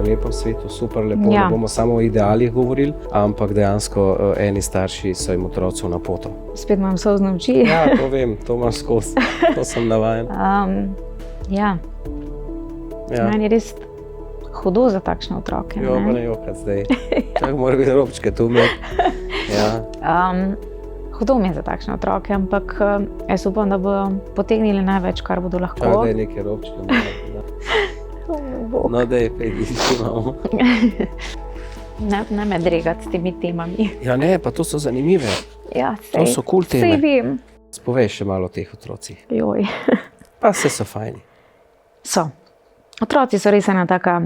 lepem svetu, super lepo, ne bomo samo o idealih govorili, ampak dejansko eni starši so jim otroci na poto. Spet imam solzne oči. Ja, to vem, to imaš skozi, to sem navajen. Meni je res hudo za takšne otroke. Jo, pa ne jokat zdaj. Tako mora biti robčke tu imeti. Hudo mi je za takšne otroke, ampak jaz upam, da bodo potegnili največ, kar bodo lahko. Čak, da je neke robčke. No, daj, pejdi, imamo. Ne me dregati s temi temami. Ja, ne, pa to so zanimive. Ja, to so cool teme. Sej vem. Spovej še malo o teh otrocih. Joj. Pa vse so fajni. So. Otroci so res ena taka...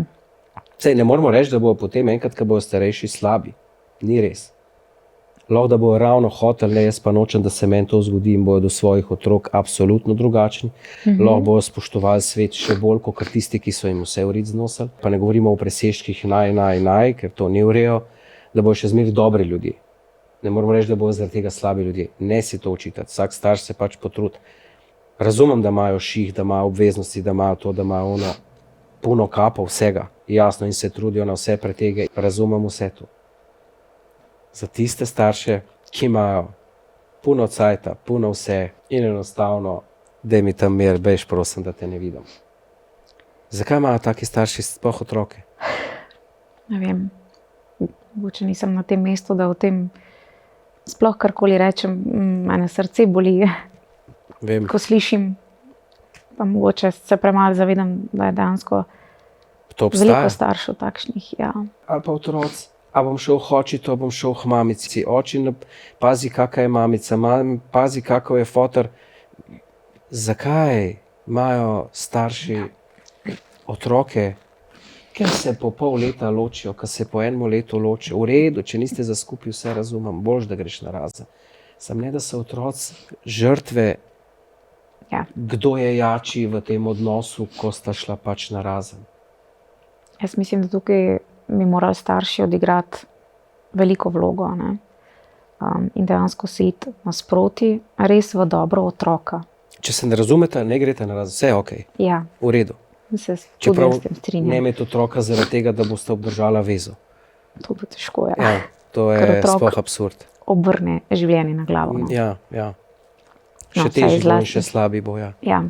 Sej, ne moramo reči, da bodo potem enkrat, ko bodo starejši, slabi. Ni res. Lahko, da bodo ravno hoteli, ne, jaz pa nočem, da se meni to zgodi in bodo do svojih otrok absolutno drugačni. Lahko bodo spoštovali svet še bolj, kot tisti, ki so jim vse v rit znosili. Pa ne govorimo o presežkih ker to ni v redu, da bodo še zmeraj dobri ljudje. Ne moramo reči, da bodo zaradi tega slabi ljudje. Ne si to učitati. Vsak starš se pač potrudi. Razumem, da imajo ših, da imajo obveznosti, da imajo to, da imajo ono, puno kapov vsega. Jasno, in se trudijo na vse pretege. Razumem vse to. Za tiste starše, ki imajo puno cajta, puno vse in enostavno, daj mi tam mir, bež, prosim, da te ne vidim. Zakaj imajo taki starši sploh otroke? Ne vem. Mogoče nisem na tem mestu, da o tem sploh karkoli rečem. Mene srce boli, Vem. Ko slišim. Pa mogoče se premalo zavedam, da je dejansko veliko staršev takšnih. Ja. Ali pa otroci. A bom šel k očitu, bom šel k mamici. Oči, pazi, kakva je mamica, pazi, kakva je fotor. Zakaj imajo starši otroke, ker se po pol leta ločijo, ker se po enem letu ločijo? V redu, če niste za skupaj, vse razumem, boljš, da greš na razen. Sam ne, da so otroci žrtve, kdo je jači v tem odnosu, ko sta šla pač na razen. Jaz mislim, da tukaj bi morali starši odigrati veliko vlogo, ne? In dejansko si iti nasproti, res v dobro otroka. Če se ne razumete, ne greste na razen, vse je okej. Ja. V redu. Se tudi s tem strinjam. Ne imeti otroka zaradi tega, da boste obdržala vezo. To bo težko, ja. Ja, to je sploh absurd. Obrne življenje na glavo. No. Ja. Še težji bo in še slabi bo, ja. Ja.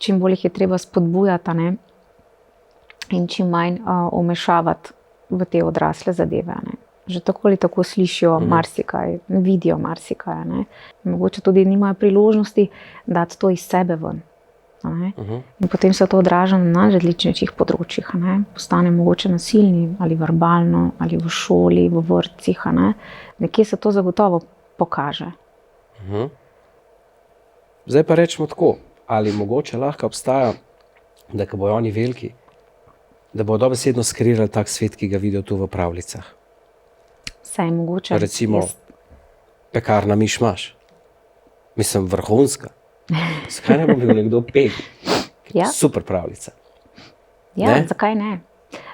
Čim bolj jih je treba spodbujati, ne? In čim manj umešavati v te odrasle zadeve. Ne. Že tako ali tako slišijo marsikaj, vidijo marsikaj. Ne. Mogoče tudi nimajo priložnosti dati to iz sebe ven. In potem se to odraža na različnih področjih. Ne. Postane mogoče nasilni, ali verbalno, ali v šoli, v vrtcih. Ne. Nekje se to zagotovo pokaže. Zdaj pa rečemo tako, ali mogoče lahko obstaja, da ko bojo oni veliki, da bodo dobesedno skreirali tak svet, ki ga vidijo tu v pravljicah. Saj je mogoče. Recimo, pekarna Mišmaš. Mislim, vrhunska. Zakaj ne bo bil nekdo pek? Super pravljica. Ja, ne? Zakaj ne?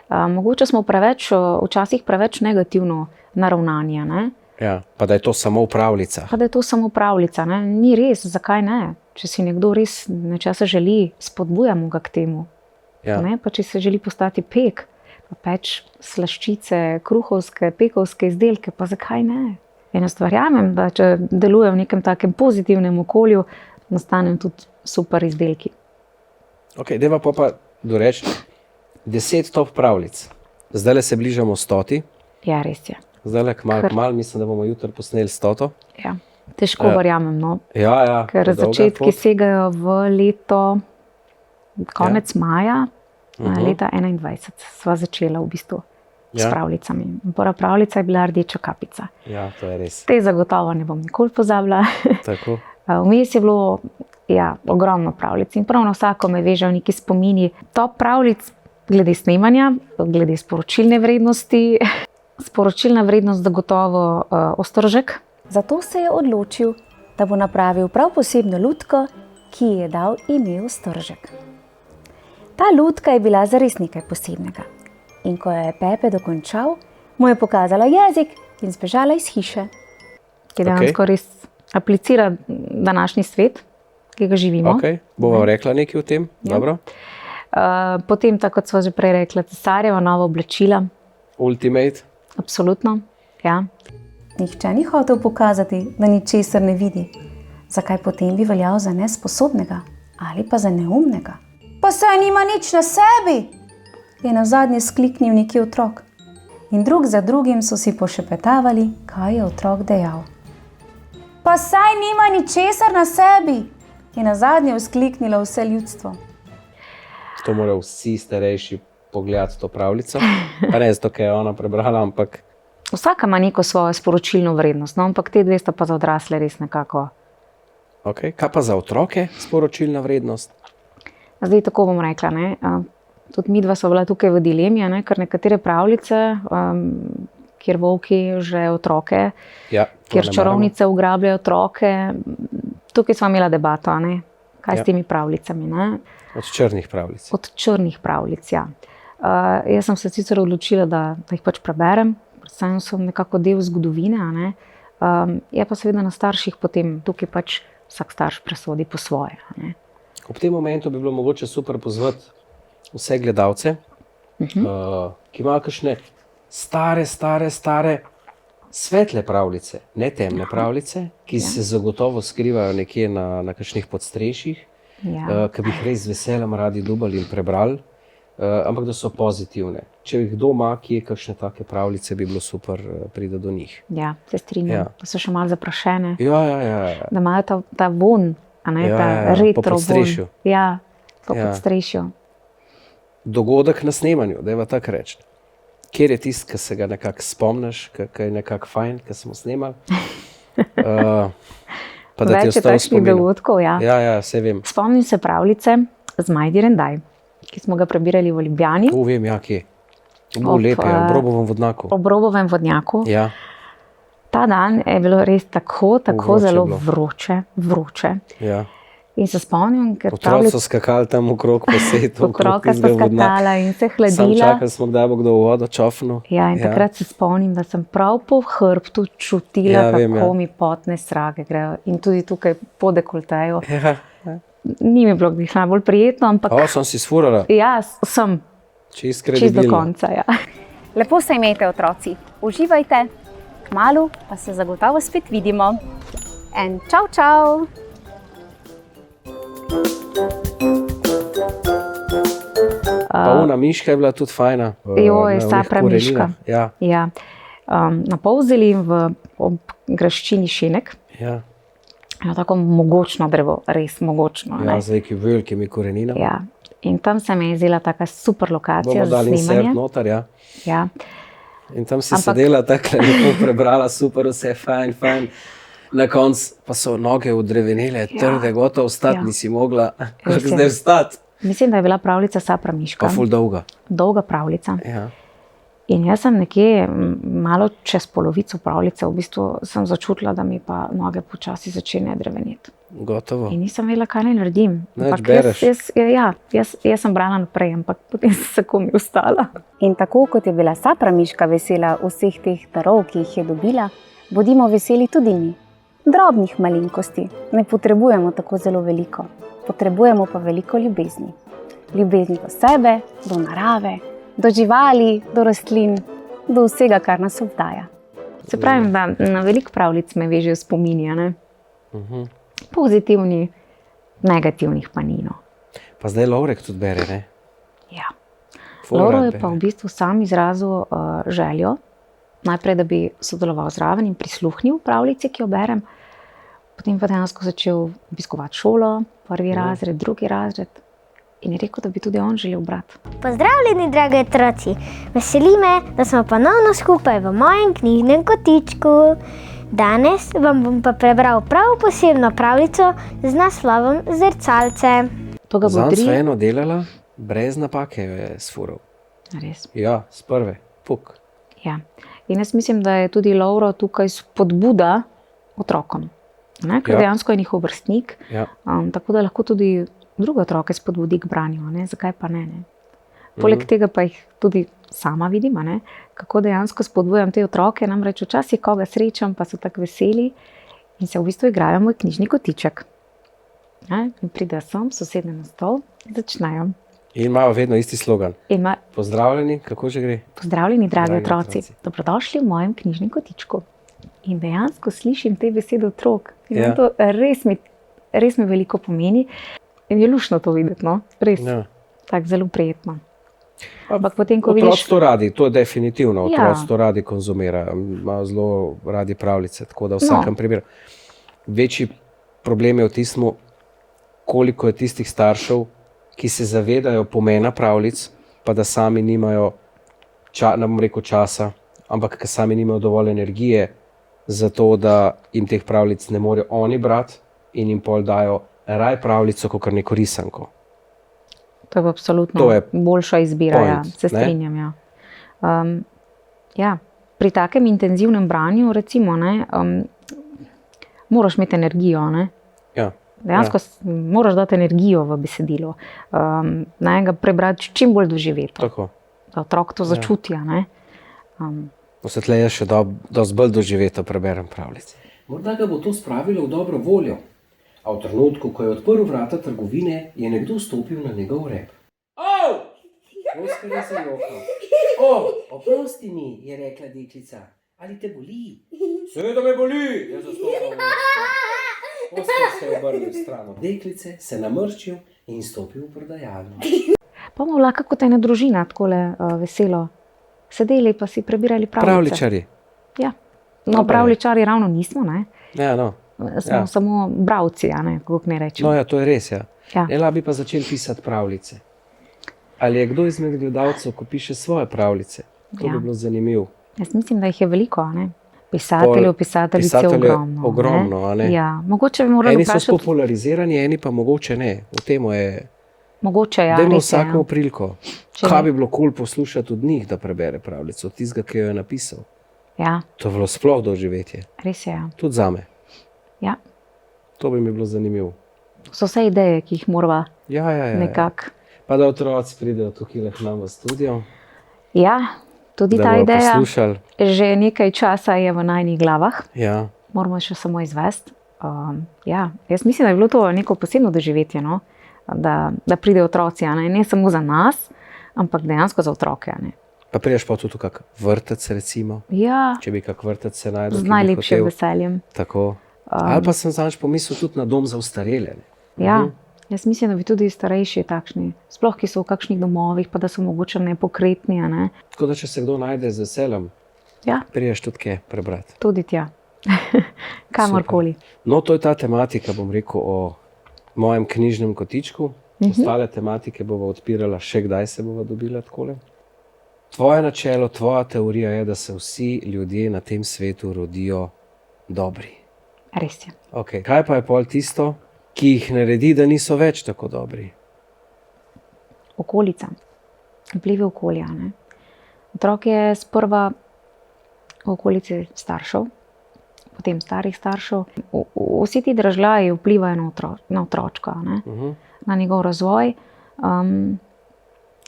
Mogoče smo včasih preveč negativno naravnani. Ne? Ja, pa da je to samo v pravljicah. Pa da je to samo pravljica. Ne? Ni res, zakaj ne? Če si nekdo res nečesa želi, spodbujamo ga k temu. Ja. Ne? Pa če se želi postati pek, pa peč slaščice, kruhovske, pekovske izdelke, pa zakaj ne? Jaz verjamem, da če delujem v nekem takem pozitivnem okolju, nastanem tudi super izdelki. Ok, deva pa doreči 10 top pravljic. Zdajle se bližamo 100. Ja, res je. Zdajle kmalu, mislim, da bomo jutri posneli 100. Ja, težko verjamem, no. Ja. Ker začetki segajo v leto konec maja leta 2021 sva začela v bistvu s pravljicami. Prva pravljica je bila Rdeča kapica. Ja, to je res. Te zagotovo ne bom nikoli pozabila. Tako. Vmes je bilo ogromno pravljic in prav na vsako me vežejo neki spomini. Top pravljic glede snemanja, glede sporočilne vrednosti. Sporočilna vrednost zagotovo Ostržek. Zato se je odločil, da bo napravil prav posebno lutko, ki je dal ime Ostržek. Ta lutka je bila zares nekaj posebnega. In ko jo je Pepe dokončal, mu je pokazala jezik in zbežala iz hiše. Ki dejansko res aplicira današnji svet, ki ga živimo. Ok, bova rekla nekaj o tem. Ja. Dobro. Potem, tako kot smo že prej rekli, cesarjeva nova oblačila. Ultimate. Absolutno. Ja. Nihče ni hotel pokazati, da ničesar ne vidi. Zakaj potem bi veljal za nesposobnega ali pa za neumnega? Pa saj nima nič na sebi, je nazadnje skliknil neki otrok. In drug za drugim so si pošepetavali, kaj je otrok dejal. Pa saj nima ničesar na sebi, je nazadnje vzkliknilo vse ljudstvo. To morajo vsi starejši pogledati to pravljico. Pa ne zato, ker je ona prebrala, ampak Vsaka ima neko svojo sporočilno vrednost, no, ampak te dve sta pa za odrasle res nekako. okay. Kaj pa za otroke sporočilna vrednost? Zdaj tako bom rekla, ne, tudi midva sva bila tukaj v dilemi, ne, ker nekatere pravljice, kjer volki že otroke, Ja, kjer čarovnice ugrabljajo otroke, tukaj sva imela debato, ne, kaj Ja. s temi pravljicami. Ne. Od črnih pravljic. Od črnih pravljic, ja. Jaz sem se sicer odločila, da jih pač preberem, predvsem so nekako del zgodovine, a ne. Je pa seveda na starših potem tukaj pač vsak starš presodi po svoje. A ne. Ob tem momentu bi bilo mogoče super pozvati vse gledalce, ki imajo kakšne stare, svetle pravljice, ne temne pravljice, ki se zagotovo skrivajo nekje na kakšnih podstrešjih, Ja. ki bi jih res z veseljem radi dubali in prebrali, ampak da so pozitivne. Če jih kdo ima, ki je kakšne take pravljice, bi bilo super priti do njih. Ja, se strinjam. Ja. Da so še malo zaprašene, Ja. da imajo ta von, a ne, Ja, ta ja, po retro podstrešju. von. Ja, po Ja. podstrešju. Dogodek na snemanju, da je tako reči. Kjer je tisti, ki se ga nekako spomniš, ki je nekako fajn, ki smo snemali? Pa da ti je Več je ostalo v takšnih spominu. dogodkov, ja. Ja, vse vem. Spomnim se pravljice Zmajdi Rendaj, ki smo ga prebirali v Ljubljani, Vem, ja, kje. Ob, Lep je, ob Robovem vodnaku. ob Robovem vodnjaku. Ja, Ta dan je bilo res tako Vroče zelo bilo. vroče. ja. In se spomnim, ker Otroci so skakali tam okrog po svetu. otroka sta skakala in se Sam hladila. čakali smo, kdaj bo kdo v vodo čofnil. Ja, in takrat se spomnim, da sem prav po hrbtu čutila, Ja, vem, kako ja. mi potne srage grejo. In tudi tukaj po dekolteju. Ja. Ni mi bilo glih najbolj prijetno, ampak Sem si sfurala, ja, sem čist čist do kredibilno. konca. Ja. Lepo se imejte, otroci, uživajte, kmalu pa se zagotovo spet vidimo. En čau, čau! Pa ona miška je bila tudi fajna. Joj, na sapra onih miška. koreninah. Ja, Ja. Na Polzeli ob graščini Šenek, ja. eno tako mogočno drevo, res mogočno. Ja, ne. z nekimi velikimi koreninami. Ja. In tam se mi je zdela taka super lokacija Bomo za dali insert snemanje. noter, ja. Ja. In tam si Ampak- sedela tako lepo prebrala, super, vse fajn. Na koncu pa so noge odrevenele, trde, gotovo vstati, Ja. nisi mogla, kako Res je. zdaj vstati. Mislim, da je bila pravljica Sapra miška. Pa ful dolga. Dolga pravljica. Ja. In jaz sem nekje malo čez polovico pravljice, v bistvu sem začutila, da mi pa noge počasi začenjajo dreveneti. Gotovo. In nisem vedela, kaj naj naredim. Nič Ampak bereš. jaz sem brala naprej, ampak potem sem se komi ustala. In tako kot je bila Sapra miška vesela vseh teh darov, ki jih je dobila, bodimo veseli tudi mi. Drobnih malenkosti ne potrebujemo tako zelo veliko, potrebujemo pa veliko ljubezni. Ljubezni do sebe, do narave, do živali, do rastlin, do vsega, kar nas obdaja. Se pravi, da na veliko pravljic me vežejo spomini, a ne? Mhm. Pozitivni, negativnih pa ni. No. Pa zdaj Lovrek tudi bere, ne? Ja. Ful Lovro rad je bere. pa v bistvu sam izrazil željo, najprej, da bi sodeloval zraven in prisluhnil pravljici, ki jo berem, potem pa dejansko začel obiskovati šolo, prvi razred, drugi razred, in je rekel, da bi tudi on želel brati. Pozdravljeni, dragi otroci! Veseli me, da smo ponovno skupaj v mojem knjižnem kotičku. Danes vam bom pa prebral prav posebno pravljico z naslovom Zrcalce. To ga Zanj sva bodri. eno delala, brez napake jo je sfural. Res. Ja, z prve, puk. Ja. In jaz mislim, da je tudi Lovro tukaj spodbuda otrokom. Ne? Ker Ja. dejansko je njihov vrstnik, Ja. tako da lahko tudi druge otroke spodbudi k branju. Ne? Zakaj pa ne? Ne? Poleg tega pa jih tudi sama vidim, a ne? Kako dejansko spodbujam te otroke. Namreč včasih koga srečam, pa so tako veseli in se v bistvu igrajo moj knjižni kotiček. Ne? In pridejo sem, sosedne na stol in začnejo. In imajo vedno isti slogan. Ima, Pozdravljeni, kako že gre? pozdravljeni, dragi Dragi otroci. otroci. Dobrodošli v mojem knjižnem kotičku. In dejansko slišim te besede otrok. In Ja. to res mi veliko pomeni. In je luštno to videti, no? Res. Ja. Tako zelo prijetno. Ampak potem, ko vidiš, Otroci to radi, to je definitivno. Ja. Otroci to radi konzumirajo, imajo zelo radi pravljice, tako da v vsakem primeru. Večji problem je v tistem, koliko je tistih staršev, ki se zavedajo pomena pravljic, pa da sami nimajo, ne bom rekel časa, ampak ker sami nimajo dovolj energije za to, da jim teh pravljic ne morejo oni brati in jim pol dajo raj pravljico, kot neko risanko. to je absolutno To je boljša izbira. Ja. point, Se ne? strinjam. Ja. Ja. Pri takem intenzivnem branju, recimo, ne, moraš imeti energijo. Ne? Ja. Dejansko moraš dati energijo v besedilo, naj ga prebrati čim bolj doživeto, Tako. da otrok to začuti. a ne. Osvetleje še dosti bolj doživeto preberem pravljice. Morda ga bo to spravilo v dobro voljo. A v trenutku, ko je odprl vrata trgovine, je nekdo stopil na njegov rep. Oskar je zajokal. Oprosti mi, je rekla deklica. Ali te boli? Seveda me boli, je zastopal Oskar. Oskar se je obrnil stran od deklice, se namrščil in stopil v prodajalno. Pa bomo lahko kot ena družina takole veselo sedeli pa si prebirali pravljice. Pravličari. Ja. Dobro No, je. pravličari ravno nismo, ne? Ja, no. Smo Ja. samo bravci, a ne, kako ne rečemo. No, ja, to je res. Ja. Ja. Ela bi pa začeli pisati pravljice. Ali je kdo izmed gledalcev, ko piše svoje pravljice? To Ja. bi bilo zanimivo. Jaz mislim, da jih je veliko, a ne? Pisateljev, pisateljic je pisateljev je ogromno. ogromno, a ne? Ja, mogoče bi morali Eni so vprašati, spopularizirani, eni pa mogoče ne. V tem je. mogoče ja, Dajmo res je, vsakemu ja. priliko. Če Kaj ne- bi bilo kul poslušati od njih, da prebere pravljico, od tistega, ki jo je napisal. Ja, To je bilo sploh doživetje. res je. Ja. Tudi za me. Ja. To bi mi bilo zanimivo. So vse ideje, ki jih morava Ja. nekako. Pa da otroci pridejo tukaj k nam v studio, Ja, tudi da ta bodo ideja poslušali. že nekaj časa je v najnih glavah. Ja. Moramo še samo izvesti. Ja, jaz mislim, da je bilo to neko posebno doživetje, no? da pridejo otroci, a ne samo za nas, ampak dejansko za otroke. a ne. Pa priješ pa tudi v kak vrtec, recimo. Ja, Če bi kak vrtec se najdel, z ki bi najlepšim hotel. veseljem. Tako. Ali pa sem zanj pomislil tudi na dom za ostarele. Ne? Ja, jaz mislim, da bi tudi starejši takšni, sploh ki so v kakšnih domovih, pa da so mogoče nepokretni. a Ne? Tako da, če se kdo najde z veseljem, Ja, priješ tudi kje prebrati. tudi tja. Kamorkoli. No, to je ta tematika, bom rekel, o mojem knjižnem kotičku. Ostale tematike bova odpirala, še kdaj se bova dobila takole. Tvoje načelo, tvoja teorija je, da se vsi ljudje na tem svetu rodijo dobri. Res je. Okay. Kaj pa je pol tisto, ki jih naredi, da niso več tako dobri? Okolica, vplivi okolja. Ne? Otrok je sprva v okolici staršev, potem starih staršev. Vsi ti dražljaji vplivajo na otročka, ne? Na njegov razvoj.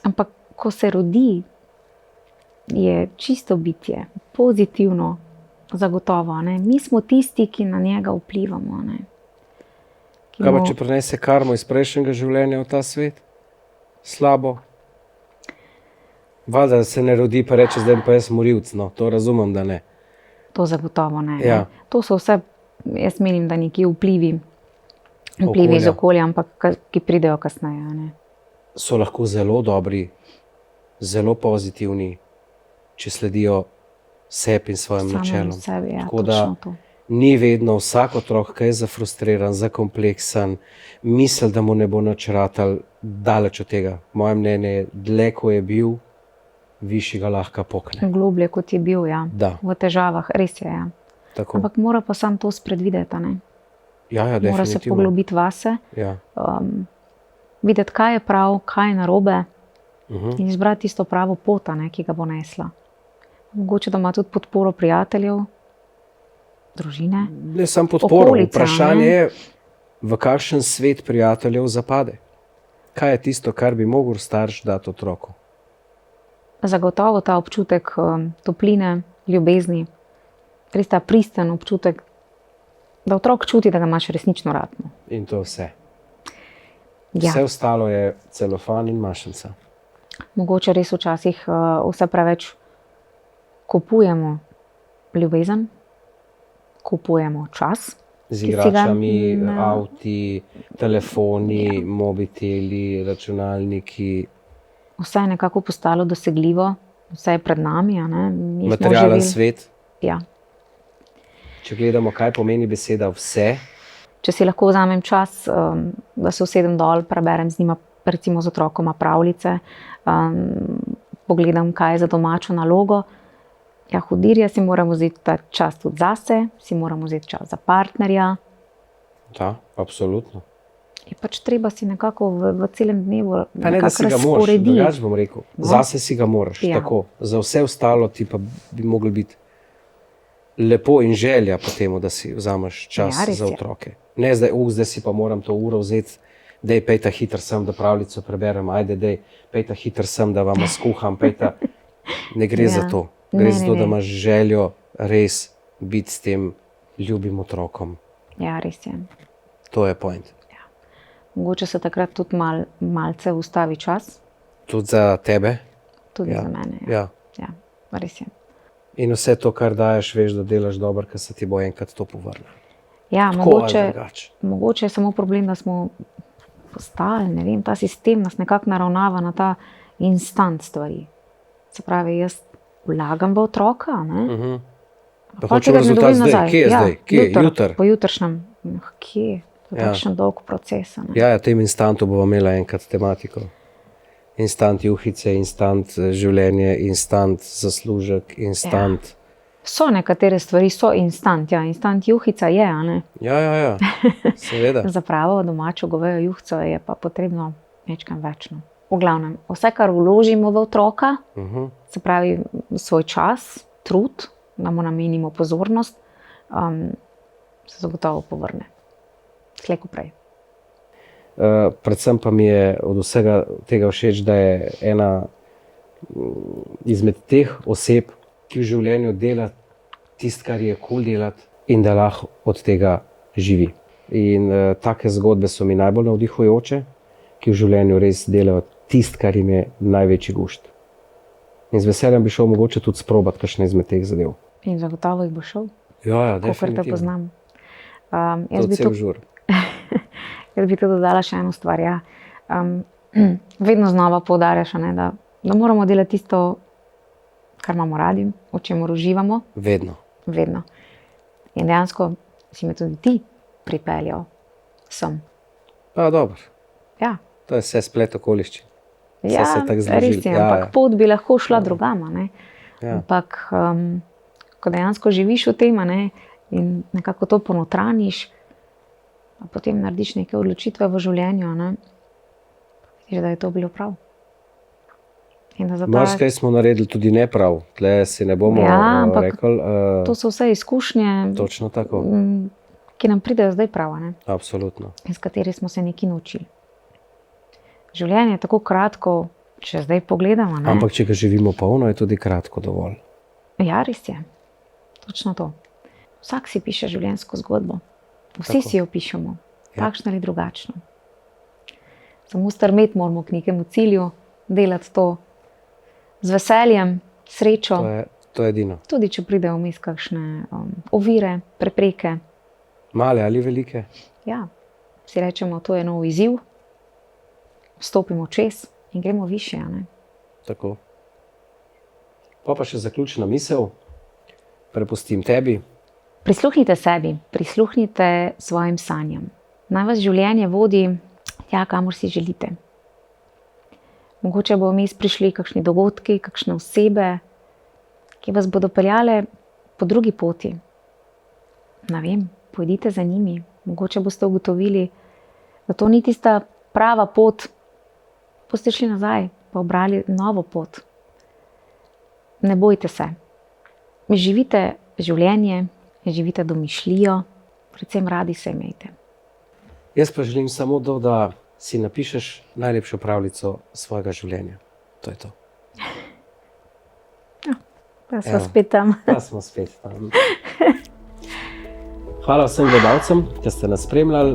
Ampak ko se rodi, je čisto bitje, pozitivno, zagotovo. Ne? Mi smo tisti, ki na njega vplivamo. Ne? Ki Kaj pa, mu- če prenese karmo iz prejšnjega življenja v ta svet? Slabo. Valjda se ne rodi pa reče, zdaj pa jaz morilc. No, to razumem, da ne. To zagotovo ne. Ja. Ne. To so vse, jaz menim, da neki vplivi Okolja. iz okolja, ampak ki pridejo kasneje. a Ne. So lahko zelo dobri, zelo pozitivni, če sledijo sebi in svojim Samemu načelom. sebi, ja, Tako da točno to. ni vedno vsak otrok, ki je zafrustriran, zakompleksan, misli, da mu ne bo nič ratal, daleč od tega. Moje mnenje je, dlje ko je bil, višji ga lahko pokne. Globlje kot je bil, ja. Da. V težavah, res je. Ja. Tako. Ampak mora pa sam to spredvideti. a Ne. Ja, Mora se definitivno. poglobiti vase, Ja. videti, kaj je prav, kaj je narobe, Mhm. in izbrati tisto pravo pot, a ne, ki ga bo nesla. Mogoče da ima tudi podporo prijateljev, družine. Ne samo podporo, Okolica, vprašanje ne? je, v kakšen svet prijateljev zapade. Kaj je tisto, kar bi mogel starš dati otroku? Zagotovo ta občutek topline, ljubezni, res ta pristen občutek, da otrok čuti, da ga imaš resnično rad. No. In to vse. Ja. Vse ostalo je celofan in mašnica. Mogoče res včasih vse preveč kupujemo ljubezen, kupujemo čas. Z ki si ga igračami, ne- avti, telefoni, mobiteli, računalniki, Vse je nekako postalo dosegljivo, vse je pred nami. A ne? Mi smo materialen živeli- svet. Ja. Če gledamo, kaj pomeni beseda vse, Če si lahko vzamem čas, da se usedem dol, preberem z njima, recimo z otrokoma pravljice, pogledam, kaj je za domačo nalogo. Ja, hudirja si moramo vzeti ta čas tudi zase, si moramo vzeti čas za partnerja. da, absolutno. Je pač treba si nekako v celem dnevu Pa ne, da nekako si ga moraš, razporediti. drugače bom rekel. No. Zase si ga moraš, Ja. tako. Za vse ostalo ti pa bi moglo biti lepo in želja po temu, da si vzameš čas Ja, res za je. otroke. Ne zdaj, zdaj si pa moram to uro vzeti, dej pejta hiter sem, da pravljico preberem, ajde, dej pejta hiter sem, da vam skuham, pejta. Ne gre Ja. za to. Gre Ne, za ne, to, da ne. imaš željo res biti s tem ljubim otrokom. Ja, res je. To je point. Mogoče se takrat tudi malce ustavi čas, Tudi za tebe. tudi Ja. za mene. Ja. Ja, res je. In vse to, kar daješ, veš, da delaš dobro, ker se ti bo enkrat to povrne. Ja, Tako ali mogoče, drugače. mogoče je samo problem, da smo postali, ne vem, ta sistem nas nekako naravnava na ta instant stvari. Se pravi, jaz vlagam v otroka, ne? Da Pol hočem tega ne rezultat dobim zdaj. nazaj. Kje je zdaj? Kje? Jutri. Po jutrišnjem. Kje? To je Ja. takšen dolg proces. a ne. Ja, v tem instantu bomo imeli enkrat tematiko. Instant juhice, instant življenje, instant zaslužek, instant. So nekatere stvari, so instant, ja, instant juhica je, a ne. Ja, seveda. Za pravo domačo govejo juhico je pa potrebno nekaj več. No. V glavnem, vse, kar vložimo v otroka, se pravi svoj čas, trud, da mu namenimo pozornost, se zagotovo povrne. Slej ko prej. Predvsem pa mi je od vsega tega všeč, da je ena izmed teh oseb, ki v življenju dela tisto, kar je kul delati, in da lahko od tega živi. In take zgodbe so mi najbolj navdihujoče, ki v življenju res delajo tisto, kar jim je največji gušt. In z veseljem bi šel mogoče tudi sprobati kakšne izmed teh zadev. In zagotovo jih bo šel, Ja, kakor te definitivno. poznam. To Jaz bi cel to žur. Jaz bi tudi dodala še eno stvar. Ja. Vedno znova poudarjaš, a ne, da moramo delati tisto, kar imamo radi, o čemer uživamo, Vedno. vedno. In dejansko si me tudi ti pripeljal sem. Dobro. Ja, To je vse splet okoliščin. Vse ja se je tako zložilo. res je, Ja, ampak ja. pot bi lahko šla drugam. a ne. Ja. Ampak ko dejansko živiš v tem, a ne, in nekako to ponotraniš, a potem narediš neke odločitve v življenju, a ne, vidiš, da je to bilo prav. In da za ta- Marsikaj smo naredili tudi neprav, tle si ne bomo Ja, ampak rekli. To so vse izkušnje, Točno tako, ki nam pridejo zdaj prav, a ne, absolutno. iz katerih smo se nekaj naučili. Življenje je tako kratko, če zdaj pogledamo. a ne. Ampak če ga živimo polno, je tudi kratko dovolj. Ja, res je. Točno to. Vsak si piše življenjsko zgodbo. Vsi Tako. si jo pišemo, Ja. takšno ali drugačno. Samo strmeti moramo k nekemu cilju, delati to z veseljem, srečo, To je edino. tudi če pridejo vmes kakšne ovire, prepreke. Male ali velike. Ja, si rečemo, to je nov izziv, stopimo čez in gremo višje. a ne. Tako. Pa še zaključna misel, prepustim tebi. Prisluhnite sebi, prisluhnite svojim sanjam. Naj vas življenje vodi tja, kamor si želite. Mogoče bo vmes prišli kakšni dogodki, kakšne osebe, ki vas bodo peljale po drugi poti. Ne vem, pojdite za njimi. Mogoče boste ugotovili, da to ni tista prava pot. Boste šli nazaj, pa obrali novo pot. Ne bojte se. Živite življenje, živite domišljijo, predvsem radi se imejte. Jaz pa želim samo to, da si napišeš najlepšo pravljico svojega življenja. To je to. Pa smo Evo. spet tam. Pa smo spet tam. Hvala vsem gledalcem, ki ste nas spremljali.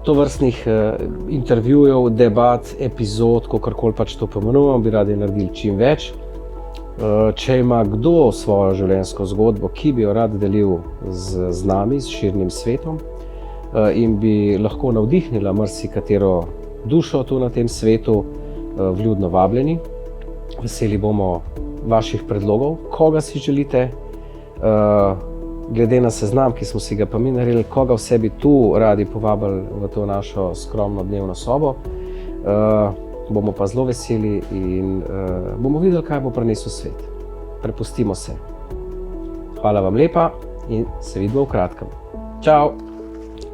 to vrstnih intervjujev, debat, epizod, kakorkoli pač to pomenujemo, bi radi naredili čim več. Če ima kdo svojo življenjsko zgodbo, ki bi jo rad delil z nami, s širnim svetom, in bi lahko navdihnila marsikatero dušo tu na tem svetu, vljudno vabljeni. Veseli bomo vaših predlogov, koga si želite. Glede na seznam, ki smo si ga pa mi naredili, koga vse bi tu radi povabili v to našo skromno dnevno sobo. Bomo pa zelo veseli in bomo videli, kaj bo prinesel svet. Prepustimo se. Hvala vam lepa in se vidimo v kratkem. Čau!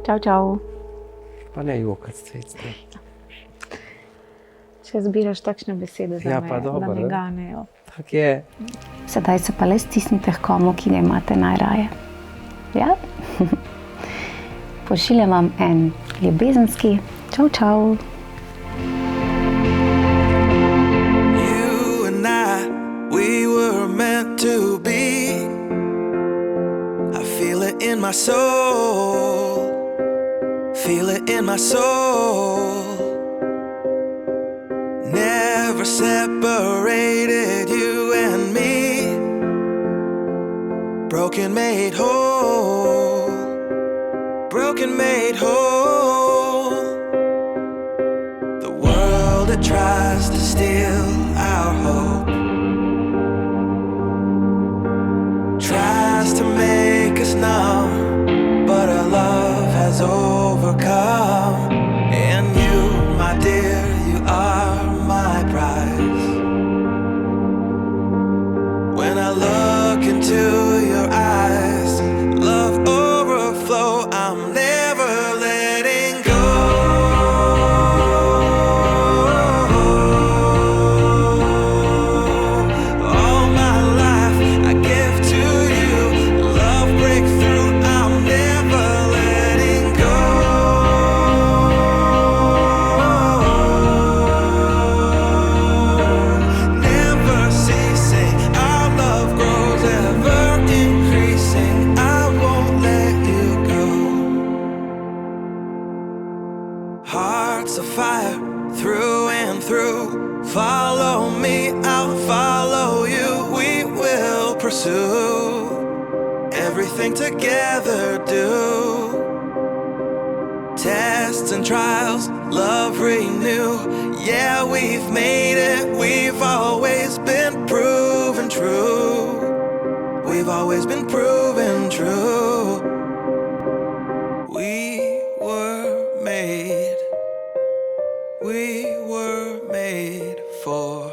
Čau, čau. Pa ne jokati, cvet. Če zbiraš takšne besede za Ja, me, pa dobro, da me ne? ganejo. Tak je. Sedaj se pa le stisnite h komu, ki ga imate najraje. Ja? Pošiljam vam en ljubezenski čau, čau. You and I, we were meant to be. I feel it in my soul. Feel it in my soul. Never separated, you and me. Broken made whole. Broken made whole. The world that tries to steal our hope tries to make us numb, but our love has overcome. And you, my dear, you are my prize. When I look into your eyes, love overflow, I'm never letting go. All my life I give to you, love breakthrough, I'm never letting go. Never ceasing, our love grows ever increasing, I won't let you go. Hearts of fire through and through, follow me, I'll follow you, we will pursue everything together, do tests and trials, love renew. Yeah, we've made it, we've always been proven true. We've always been proven true. We were made for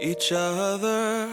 each other.